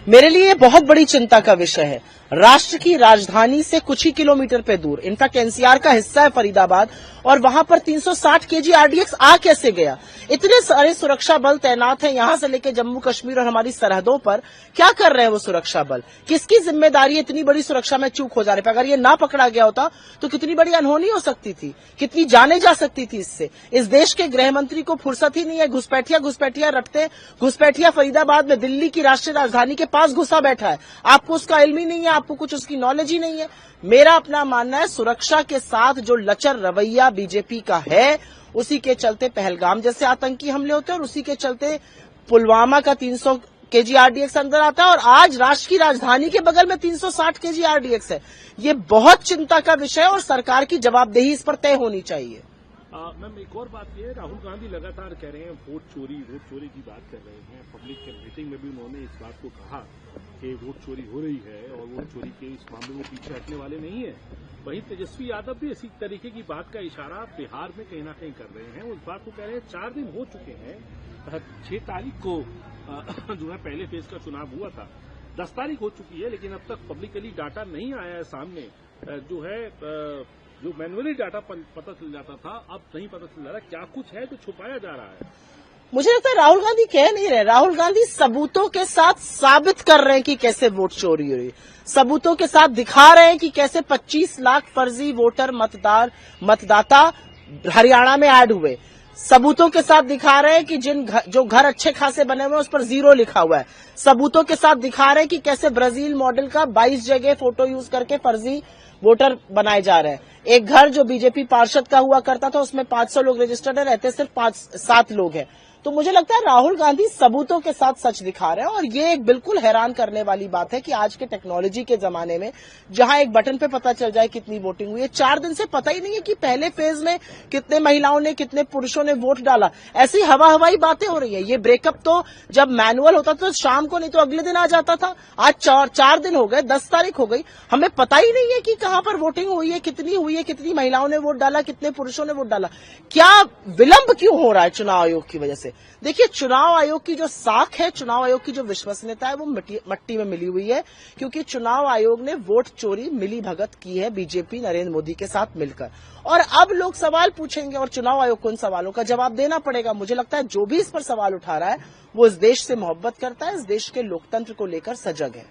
मेरे लिए बहुत बड़ी चिंता का विषय है। राष्ट्र की राजधानी से कुछ ही किलोमीटर पे दूर, इनफैक्ट एनसीआर का हिस्सा है फरीदाबाद, और वहां पर 360 केजी आरडीएक्स आ कैसे गया? इतने सारे सुरक्षा बल तैनात हैं यहां से लेकर जम्मू कश्मीर और हमारी सरहदों पर। क्या कर रहे हैं वो सुरक्षा बल? किसकी जिम्मेदारी है इतनी बड़ी सुरक्षा में चूक हो जाने पर? अगर ये ना पकड़ा गया होता तो कितनी बड़ी अनहोनी हो सकती थी, कितनी जाने जा सकती थी इससे। इस देश के गृह मंत्री को फुर्सत ही नहीं है, घुसपैठिया रटते। घुसपैठिया फरीदाबाद में दिल्ली की राष्ट्रीय राजधानी के पास घुसा बैठा है। आपको उसका इल्म ही नहीं है, आपको कुछ उसकी नॉलेज ही नहीं है। मेरा अपना मानना है सुरक्षा के साथ जो लचर रवैया बीजेपी का है, उसी के चलते पहलगाम जैसे आतंकी हमले होते हैं और उसी के चलते पुलवामा का 300 केजी आरडीएक्स अंदर आता है और आज राष्ट्र की राजधानी के बगल में 360 केजी आरडीएक्स है। ये बहुत चिंता का विषय है और सरकार की जवाबदेही इस पर तय होनी चाहिए। मैम, एक और बात यह है, राहुल गांधी लगातार कह रहे हैं वोट चोरी की बात कर रहे हैं। पब्लिक के मीटिंग में भी उन्होंने इस बात को कहा कि वोट चोरी हो रही है और वोट चोरी के इस मामले में पीछे हटने वाले नहीं है। वहीं तेजस्वी यादव भी इसी तरीके की बात का इशारा बिहार में कहीं ना कहीं कर रहे हैं। उस बात को कह रहे हैं 4 दिन हो चुके हैं। 6 तारीख को जो है पहले फेज का चुनाव हुआ था, 10 तारीख हो चुकी है, लेकिन अब तक पब्लिकली डाटा नहीं आया है सामने। जो है जो मैनुअली डाटा पता चल जाता था, अब नहीं पता चल रहा। क्या कुछ है जो छुपाया जा रहा है? मुझे लगता है राहुल गांधी कह नहीं रहे, राहुल गांधी सबूतों के साथ साबित कर रहे हैं कि कैसे वोट चोरी हो रही है। सबूतों के साथ दिखा रहे हैं कि कैसे 25 लाख फर्जी वोटर मतदाता हरियाणा में ऐड हुए। सबूतों के साथ दिखा रहे हैं कि जो घर अच्छे खासे बने हुए हैं उस पर 0 लिखा हुआ है। सबूतों के साथ दिखा रहे हैं कि कैसे ब्राजील मॉडल का 22 जगह फोटो यूज करके फर्जी वोटर बनाए जा रहे हैं। एक घर जो बीजेपी पार्षद का हुआ करता था उसमें 500 लोग रजिस्टर्ड है, रहते सिर्फ 5-7 लोग हैं। तो मुझे लगता है राहुल गांधी सबूतों के साथ सच दिखा रहे हैं और ये एक बिल्कुल हैरान करने वाली बात है कि आज के टेक्नोलॉजी के जमाने में जहां एक बटन पे पता चल जाए कितनी वोटिंग हुई है, 4 दिन से पता ही नहीं है कि पहले फेज में कितने महिलाओं ने कितने पुरुषों ने वोट डाला। ऐसी हवाई बातें हो रही है। ये ब्रेकअप तो जब मैनुअल होता था तो शाम को नहीं तो अगले दिन आ जाता था। आज 4 दिन हो गए, 10 तारीख हो गई, हमें पता ही नहीं है कि कहां पर वोटिंग हुई है, कितनी महिलाओं ने वोट डाला, कितने पुरुषों ने वोट डाला। क्या विलंब क्यों हो रहा है चुनाव आयोग की वजह से? देखिए, चुनाव आयोग की जो साख है, चुनाव आयोग की जो विश्वसनीयता है, वो मट्टी में मिली हुई है, क्योंकि चुनाव आयोग ने वोट चोरी मिली भगत की है बीजेपी नरेंद्र मोदी के साथ मिलकर। और अब लोग सवाल पूछेंगे और चुनाव आयोग को उन सवालों का जवाब देना पड़ेगा। मुझे लगता है जो भी इस पर सवाल उठा रहा है वो इस देश से मोहब्बत करता है, इस देश के लोकतंत्र को लेकर सजग है।